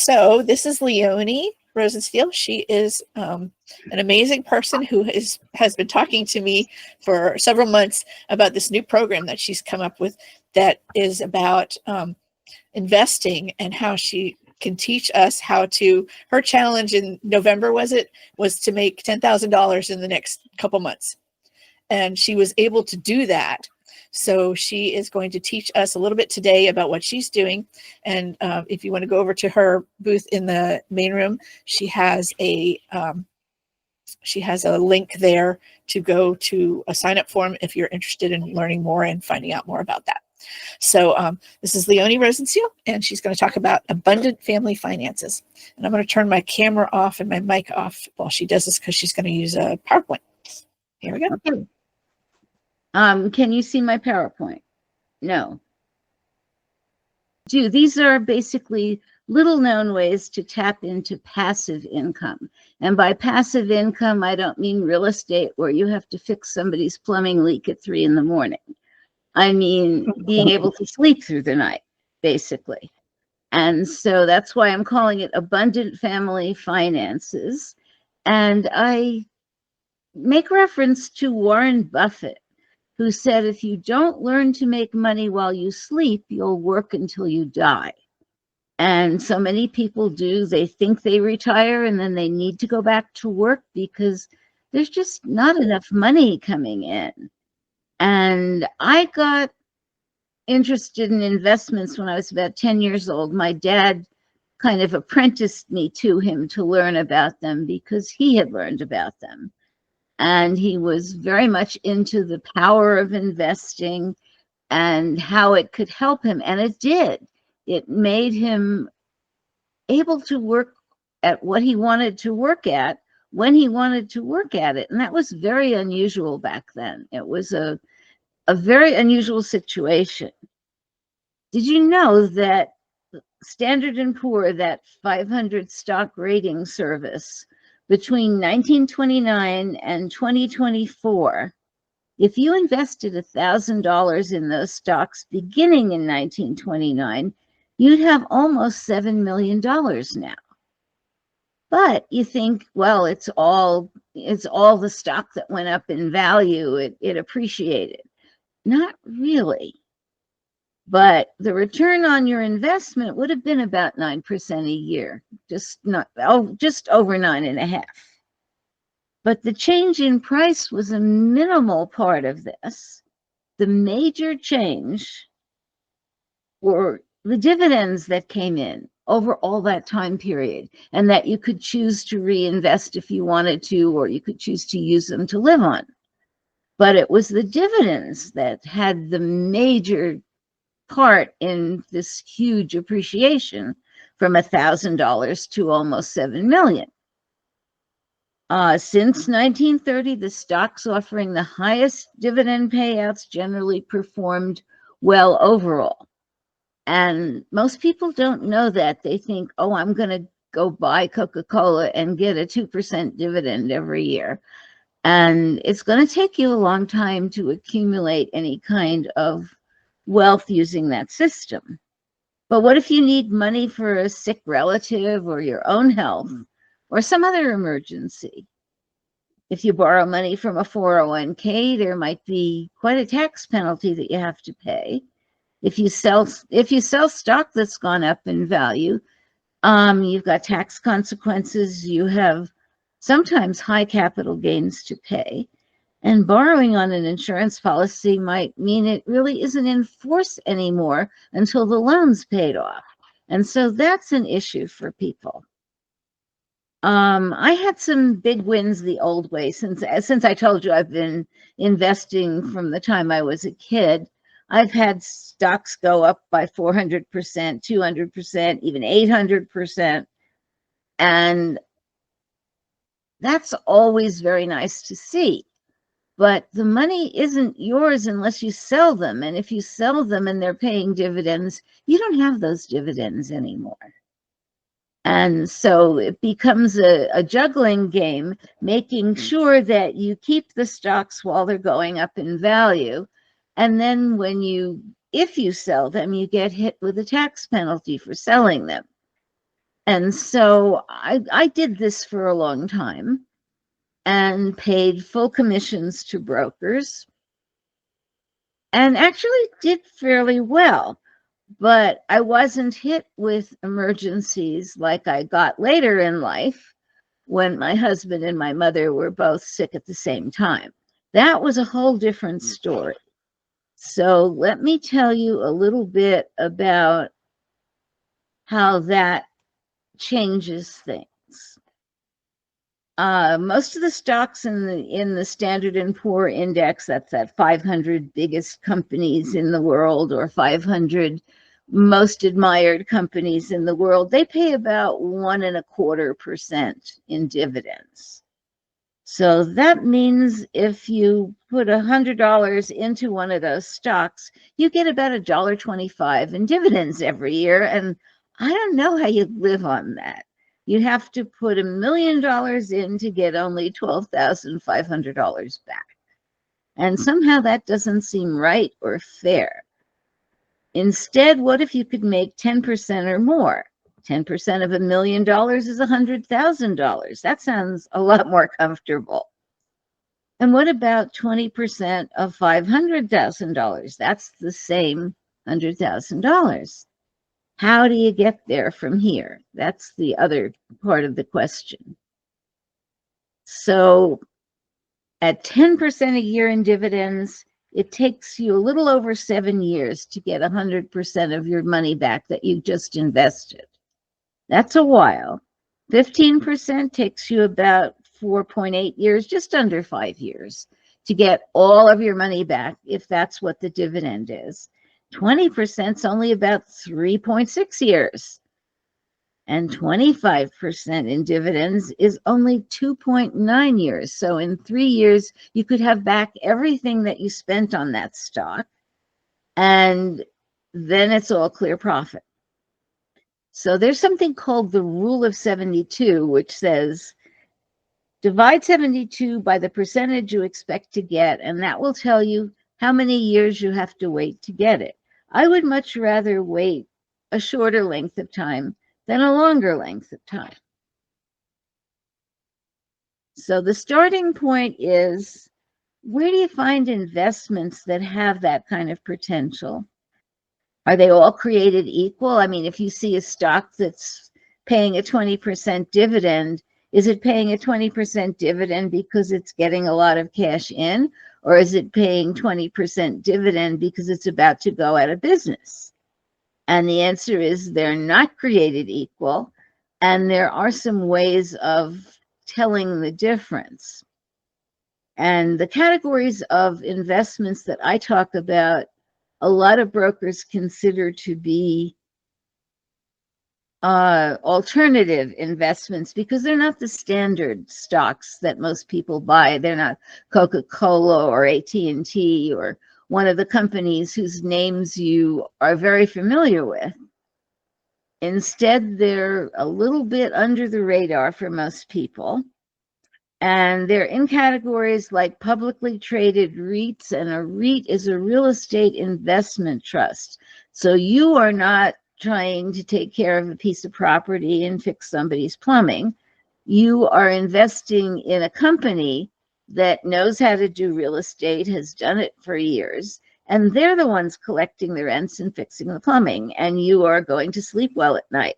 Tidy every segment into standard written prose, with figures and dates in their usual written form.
So this is Leonie Rosenstiel. She is an amazing person who has been talking to me for several months about this new program that she's come up with that is about investing and how she can teach us how to. Her challenge in November was to make $10,000 in the next couple months, and she was able to do that. So she is going to teach us a little bit today about what she's doing. And if you want to go over to her booth in the main room, she has a link there to go to a sign up form if you're interested in learning more and finding out more about that. So this is Leonie Rosenstiel, and she's going to talk about abundant family finances. And I'm going to turn my camera off and my mic off while she does this because she's going to use a PowerPoint. Here we go. Okay. Can you see my PowerPoint? No. These are basically little known ways to tap into passive income. And by passive income, I don't mean real estate where you have to fix somebody's plumbing leak at 3 in the morning. I mean being able to sleep through the night, basically. And so that's why I'm calling it abundant family finances. And I make reference to Warren Buffett, who said, if you don't learn to make money while you sleep, you'll work until you die. And so many people do. They think they retire and then they need to go back to work because there's just not enough money coming in. And I got interested in investments when I was about 10 years old. My dad kind of apprenticed me to him to learn about them because he had learned about them. And he was very much into the power of investing and how it could help him. And it did. It made him able to work at what he wanted to work at when he wanted to work at it. And that was very unusual back then. It was a very unusual situation. Did you know that Standard & Poor, that 500 stock rating service, between 1929 and 2024, if you invested $1,000 in those stocks beginning in 1929, you'd have almost $7 million now. But you think, well, it's all the stock that went up in value. It appreciated. Not really. But the return on your investment would have been about 9% a year, just over 9.5%. But the change in price was a minimal part of this. The major change were the dividends that came in over all that time period, and that you could choose to reinvest if you wanted to, or you could choose to use them to live on. But it was the dividends that had the major part in this huge appreciation from $1,000 to almost $7 million. Since 1930, the stocks offering the highest dividend payouts generally performed well overall. And most people don't know that. They think, oh, I'm going to go buy Coca-Cola and get a 2% dividend every year. And it's going to take you a long time to accumulate any kind of wealth using that system. But what if you need money for a sick relative or your own health or some other emergency? If you borrow money from a 401k, there might be quite a tax penalty that you have to pay. If you sell stock that's gone up in value, you've got tax consequences. You have sometimes high capital gains to pay. And borrowing on an insurance policy might mean it really isn't in force anymore until the loan's paid off. And so that's an issue for people. I had some big wins the old way. Since I told you I've been investing from the time I was a kid, I've had stocks go up by 400%, 200%, even 800%. And that's always very nice to see. But the money isn't yours unless you sell them. And if you sell them and they're paying dividends, you don't have those dividends anymore. And so it becomes a juggling game, making sure that you keep the stocks while they're going up in value. And then if you sell them, you get hit with a tax penalty for selling them. And so I did this for a long time and paid full commissions to brokers and actually did fairly well. But I wasn't hit with emergencies like I got later in life when my husband and my mother were both sick at the same time. That was a whole different story. So let me tell you a little bit about how that changes things. Most of the stocks in the Standard and Poor index, that's that 500 biggest companies in the world or 500 most admired companies in the world, they pay about 1.25% in dividends. So that means if you put $100 into one of those stocks, you get about $1.25 in dividends every year. And I don't know how you live on that. You have to put $1 million in to get only $12,500 back. And somehow that doesn't seem right or fair. Instead, what if you could make 10% or more? 10% of $1 million is $100,000. That sounds a lot more comfortable. And what about 20% of $500,000? That's the same $100,000. How do you get there from here? That's the other part of the question. So at 10% a year in dividends, it takes you a little over 7 years to get 100% of your money back that you just invested. That's a while. 15% takes you about 4.8 years, just under 5 years, to get all of your money back if that's what the dividend is. 20% is only about 3.6 years. And 25% in dividends is only 2.9 years. So in 3 years, you could have back everything that you spent on that stock, and then it's all clear profit. So there's something called the rule of 72, which says divide 72 by the percentage you expect to get, and that will tell you how many years you have to wait to get it. I would much rather wait a shorter length of time than a longer length of time. So the starting point is, where do you find investments that have that kind of potential? Are they all created equal? I mean, if you see a stock that's paying a 20% dividend, is it paying a 20% dividend because it's getting a lot of cash in? Or is it paying 20% dividend because it's about to go out of business? And the answer is they're not created equal. And there are some ways of telling the difference. And the categories of investments that I talk about, a lot of brokers consider to be alternative investments because they're not the standard stocks that most people buy. They're not Coca-Cola or AT&T or one of the companies whose names you are very familiar with. Instead, they're a little bit under the radar for most people. And they're in categories like publicly traded REITs, and a REIT is a real estate investment trust. So you are not trying to take care of a piece of property and fix somebody's plumbing. You are investing in a company that knows how to do real estate, has done it for years, and they're the ones collecting the rents and fixing the plumbing, and you are going to sleep well at night.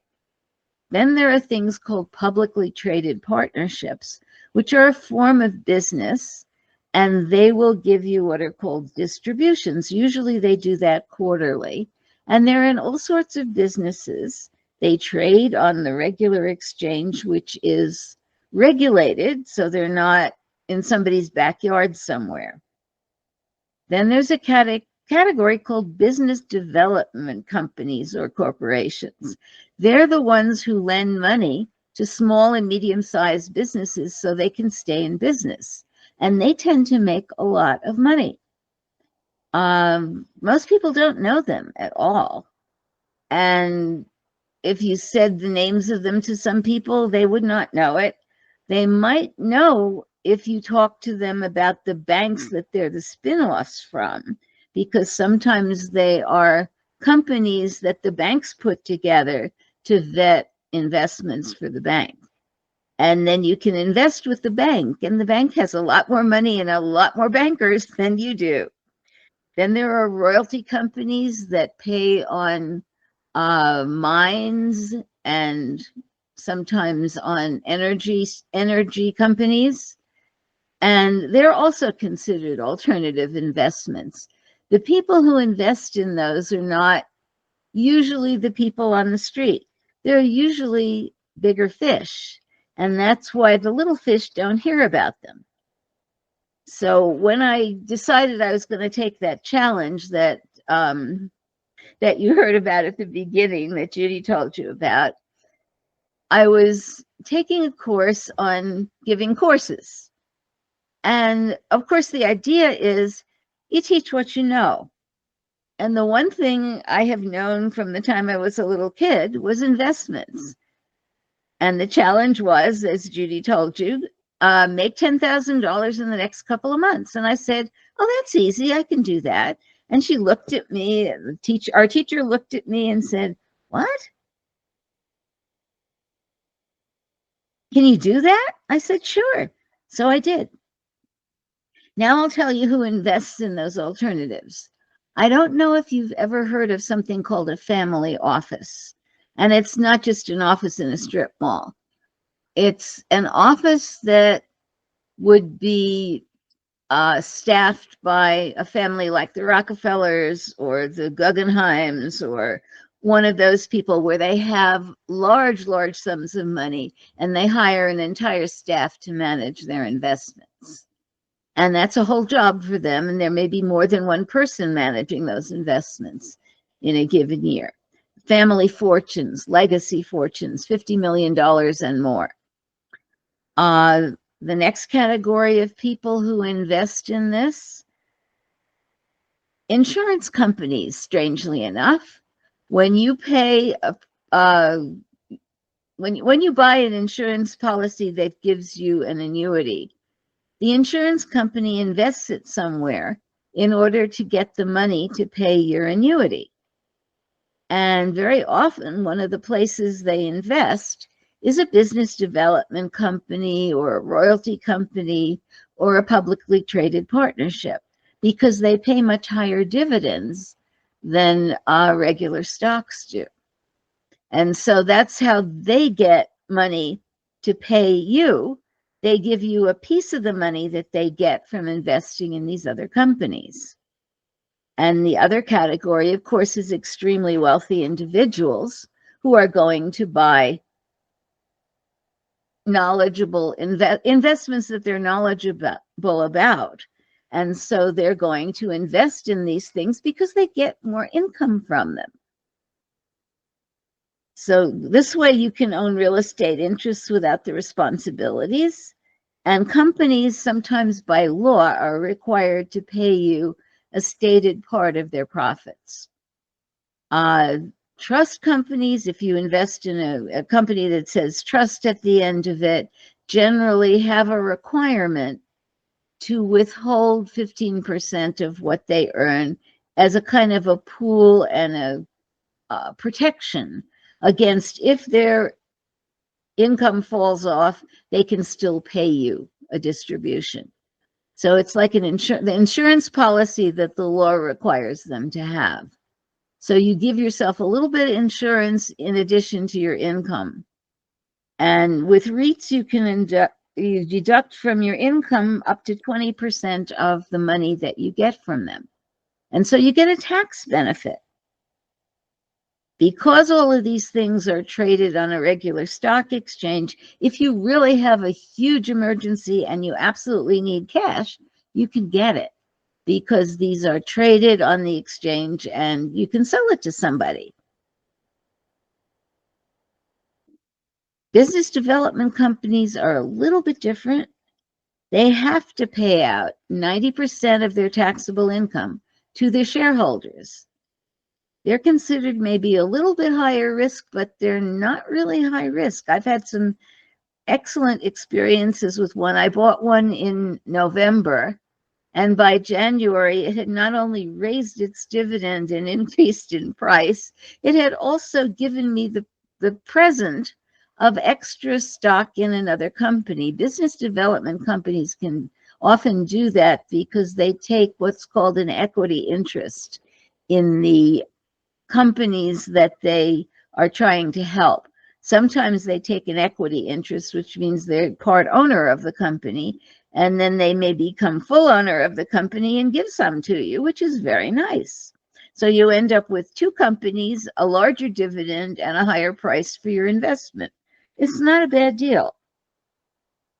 Then there are things called publicly traded partnerships, which are a form of business, and they will give you what are called distributions. Usually they do that quarterly, and they're in all sorts of businesses. They trade on the regular exchange, which is regulated, so they're not in somebody's backyard somewhere. Then there's a category called business development companies or corporations. They're the ones who lend money to small and medium-sized businesses so they can stay in business. And they tend to make a lot of money. Most people don't know them at all. And if you said the names of them to some people, they would not know it. They might know if you talk to them about the banks that they're the spin-offs from, because sometimes they are companies that the banks put together to vet investments for the bank. And then you can invest with the bank, and the bank has a lot more money and a lot more bankers than you do. Then there are royalty companies that pay on mines and sometimes on energy companies. And they're also considered alternative investments. The people who invest in those are not usually the people on the street. They're usually bigger fish. And that's why the little fish don't hear about them. So when I decided I was going to take that challenge that that you heard about at the beginning, that Judy told you about, I was taking a course on giving courses. And of course, the idea is you teach what you know. And the one thing I have known from the time I was a little kid was investments. And the challenge was, as Judy told you, make $10,000 in the next couple of months. And I said, oh, that's easy. I can do that. And she looked at me, our teacher looked at me and said, what? Can you do that? I said, sure. So I did. Now I'll tell you who invests in those alternatives. I don't know if you've ever heard of something called a family office. And it's not just an office in a strip mall. It's an office that would be staffed by a family like the Rockefellers or the Guggenheims or one of those people where they have large, large sums of money and they hire an entire staff to manage their investments. And that's a whole job for them. And there may be more than one person managing those investments in a given year. Family fortunes, legacy fortunes, $50 million and more. The next category of people who invest in this, insurance companies, strangely enough. When you pay when you buy an insurance policy that gives you an annuity, the insurance company invests it somewhere in order to get the money to pay your annuity. And very often, one of the places they invest is a business development company or a royalty company or a publicly traded partnership, because they pay much higher dividends than regular stocks do. And so that's how they get money to pay you. They give you a piece of the money that they get from investing in these other companies. And the other category, of course, is extremely wealthy individuals who are going to buy knowledgeable investments that they're knowledgeable about. And so they're going to invest in these things because they get more income from them. So this way you can own real estate interests without the responsibilities. And companies sometimes by law are required to pay you a stated part of their profits. Trust companies, if you invest in a company that says trust at the end of it, generally have a requirement to withhold 15% of what they earn as a kind of a pool and a protection against, if their income falls off, they can still pay you a distribution. So it's like the insurance policy that the law requires them to have. So you give yourself a little bit of insurance in addition to your income. And with REITs, you can deduct from your income up to 20% of the money that you get from them. And so you get a tax benefit. Because all of these things are traded on a regular stock exchange, if you really have a huge emergency and you absolutely need cash, you can get it, because these are traded on the exchange and you can sell it to somebody. Business development companies are a little bit different. They have to pay out 90% of their taxable income to their shareholders. They're considered maybe a little bit higher risk, but they're not really high risk. I've had some excellent experiences with one. I bought one in November, and by January, it had not only raised its dividend and increased in price, it had also given me the present of extra stock in another company. Business development companies can often do that because they take what's called an equity interest in the companies that they are trying to help. Sometimes they take an equity interest, which means they're part owner of the company, and then they may become full owner of the company and give some to you, which is very nice. So you end up with two companies, a larger dividend, and a higher price for your investment. It's not a bad deal.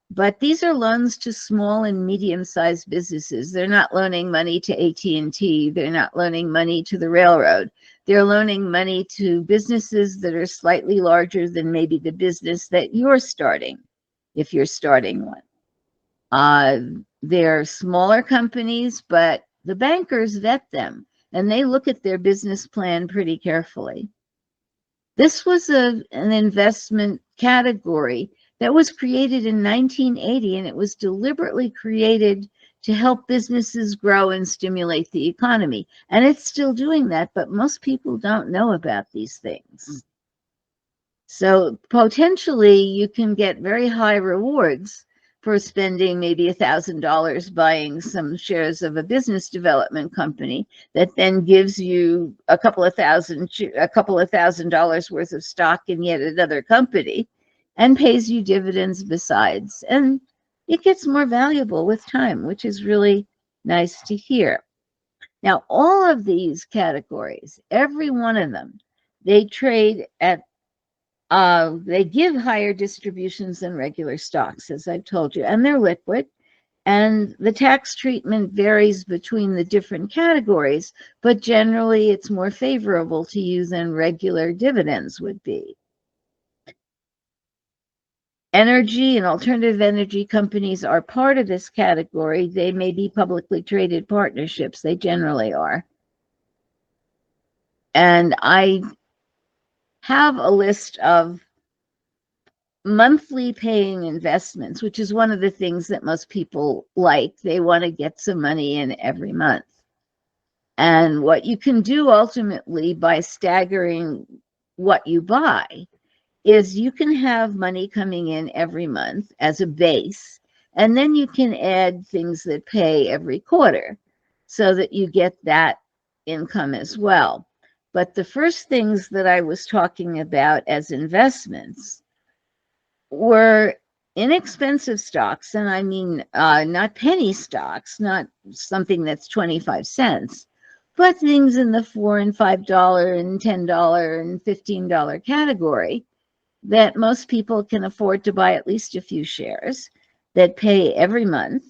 But these are loans to small and medium-sized businesses. They're not loaning money to AT&T. They're not loaning money to the railroad. They're loaning money to businesses that are slightly larger than maybe the business that you're starting, if you're starting one. They're smaller companies, but the bankers vet them, and they look at their business plan pretty carefully. This was an investment category that was created in 1980, and it was deliberately created to help businesses grow and stimulate the economy. And it's still doing that, but most people don't know about these things. So potentially you can get very high rewards for spending maybe $1,000 buying some shares of a business development company that then gives you a couple of thousand dollars worth of stock in yet another company and pays you dividends besides. And it gets more valuable with time, which is really nice to hear. Now, all of these categories, every one of them, they trade at they give higher distributions than regular stocks, as I've told you, and they're liquid. And the tax treatment varies between the different categories, but generally it's more favorable to you than regular dividends would be. Energy and alternative energy companies are part of this category. They may be publicly traded partnerships. They generally are. And I have a list of monthly paying investments, which is one of the things that most people like. They want to get some money in every month. And what you can do ultimately by staggering what you buy is you can have money coming in every month as a base, and then you can add things that pay every quarter so that you get that income as well. But the first things that I was talking about as investments were inexpensive stocks, and I mean not penny stocks, not something that's 25 cents, but things in the $4 and $5 and $10 and $15 category that most people can afford to buy at least a few shares that pay every month.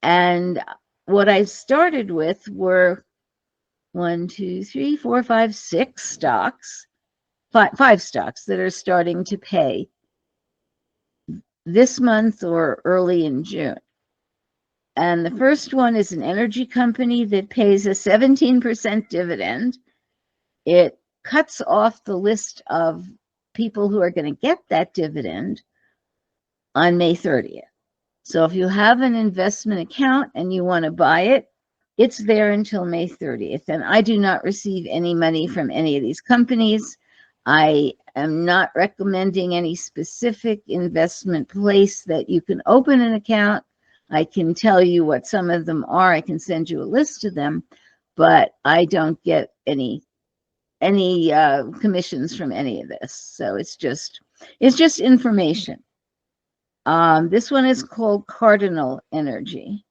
And what I started with were 1, 2, 3, 4, 5, 6 stocks, five stocks that are starting to pay this month or early in June. And the first one is an energy company that pays a 17% dividend. It cuts off the list of people who are going to get that dividend on May 30th. So if you have an investment account and you want to buy it, it's there until May 30th. And I do not receive any money from any of these companies. I am not recommending any specific investment place that you can open an account. I can tell you what some of them are. I can send you a list of them, but I don't get any commissions from any of this. So it's just information. This one is called Cardinal Energy.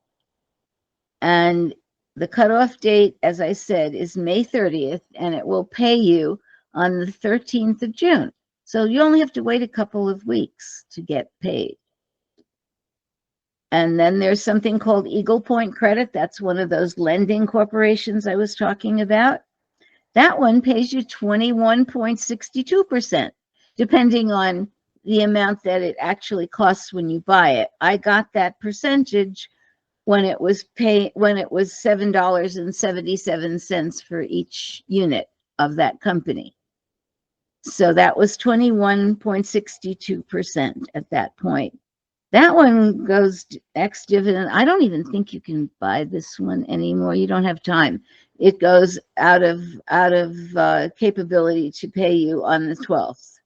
And the cutoff date, as I said, is May 30th, and it will pay you on the 13th of June. So you only have to wait a couple of weeks to get paid. And then there's something called Eagle Point Credit. That's one of those lending corporations I was talking about. That one pays you 21.62%, depending on the amount that it actually costs when you buy it. I got that percentage when it was $7.77 for each unit of that company. So that was 21.62% at that point. That one goes ex-dividend. I don't even think you can buy this one anymore. You don't have time. It goes out of capability to pay you on the 12th.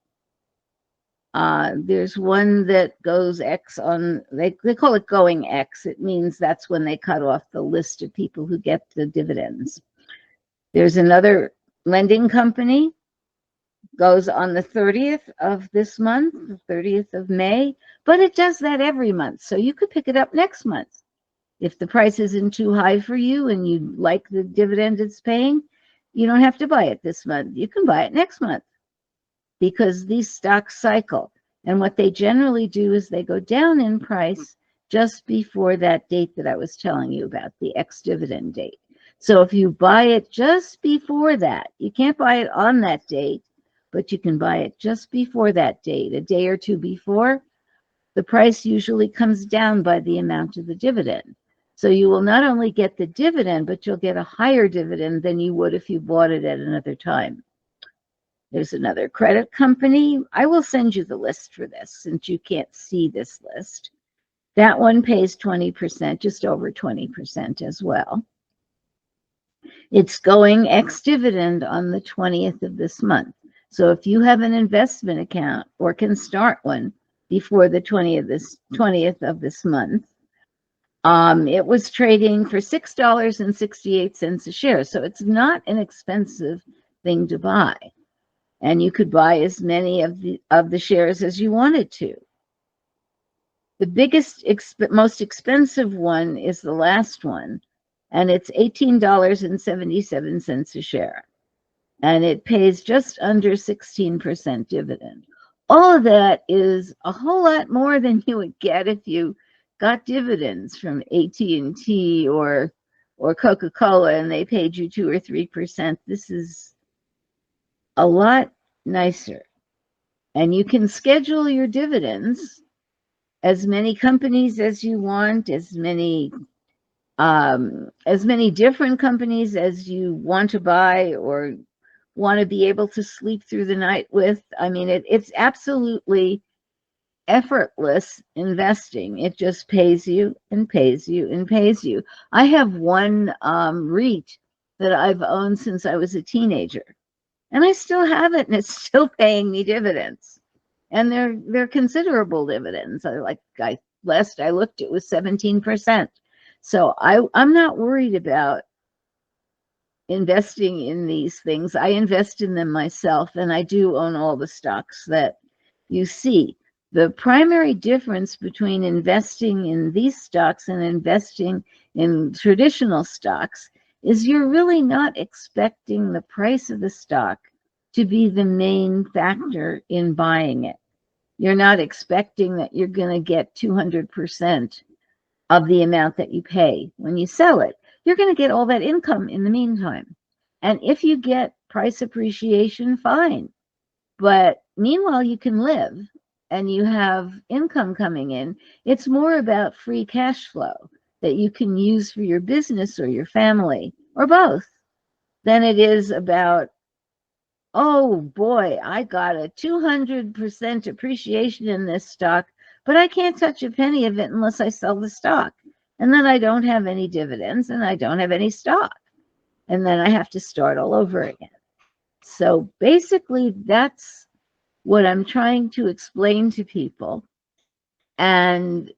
There's one that goes X on, they call it going X. It means that's when they cut off the list of people who get the dividends. There's another lending company, goes on the 30th of this month, the 30th of May, but it does that every month. So you could pick it up next month. If the price isn't too high for you and you like the dividend it's paying, you don't have to buy it this month. You can buy it next month, because these stocks cycle. And what they generally do is they go down in price just before that date that I was telling you about, the ex-dividend date. So if you buy it just before that, you can't buy it on that date, but you can buy it just before that date, a day or two before, the price usually comes down by the amount of the dividend. So you will not only get the dividend, but you'll get a higher dividend than you would if you bought it at another time. There's another credit company. I will send you the list for this since you can't see this list. That one pays 20%, just over 20% as well. It's going ex-dividend on the 20th of this month. So if you have an investment account or can start one before the 20th of this month, it was trading for $6.68 a share. So it's not an expensive thing to buy. And you could buy as many of the shares as you wanted to. The biggest, most expensive one is the last one, and it's $18.77 a share. And it pays just under 16% dividend. All of that is a whole lot more than you would get if you got dividends from AT&T or Coca-Cola and they paid you 2 or 3%. This is a lot nicer. And you can schedule your dividends, as many companies as you want, as many different companies as you want to buy or want to be able to sleep through the night with. I mean, it's absolutely effortless investing. It just pays you and pays you and pays you. I have one REIT that I've owned since I was a teenager. And I still have it, and it's still paying me dividends. And they're considerable dividends. Last I looked, it was 17%. So I'm not worried about investing in these things. I invest in them myself, and I do own all the stocks that you see. The primary difference between investing in these stocks and investing in traditional stocks is you're really not expecting the price of the stock to be the main factor in buying it. You're not expecting that you're going to get 200% of the amount that you pay when you sell it. You're going to get all that income in the meantime. And if you get price appreciation, fine. But meanwhile, you can live and you have income coming in. It's more about free cash flow that you can use for your business or your family or both than it is about, oh boy, I got a 200% appreciation in this stock, but I can't touch a penny of it unless I sell the stock. And then I don't have any dividends and I don't have any stock. And then I have to start all over again. So basically, that's what I'm trying to explain to people, and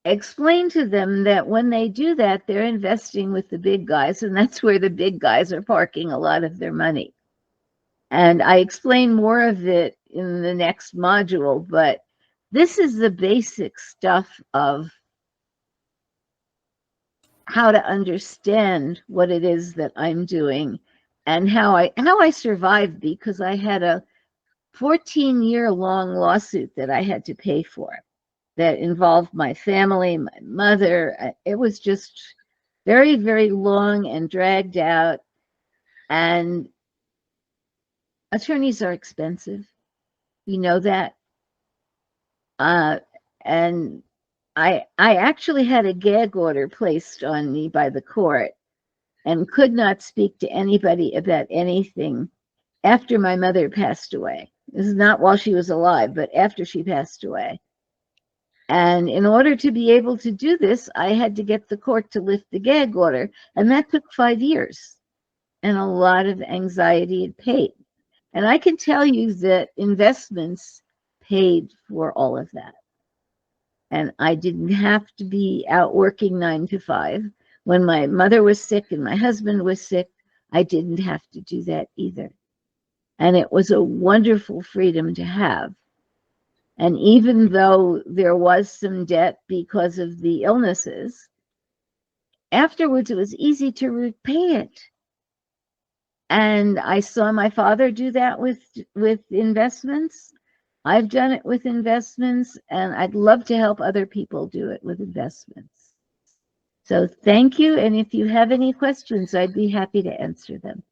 explain to them that when they do that, they're investing with the big guys, and that's where the big guys are parking a lot of their money. And I explain more of it in the next module, but this is the basic stuff of how to understand what it is that I'm doing and how I survived, because I had a 14-year-long lawsuit that I had to pay for that involved my family, my mother. It was just very, very long and dragged out. And attorneys are expensive. You know that. And I actually had a gag order placed on me by the court and could not speak to anybody about anything after my mother passed away. This is not while she was alive, but after she passed away. And in order to be able to do this, I had to get the court to lift the gag order, and that took 5 years and a lot of anxiety and pain. And I can tell you that investments paid for all of that. And I didn't have to be out working 9 to 5. When my mother was sick and my husband was sick, I didn't have to do that either. And it was a wonderful freedom to have. And even though there was some debt because of the illnesses, afterwards it was easy to repay it. And I saw my father do that with investments. I've done it with investments, and I'd love to help other people do it with investments. So thank you. And if you have any questions, I'd be happy to answer them.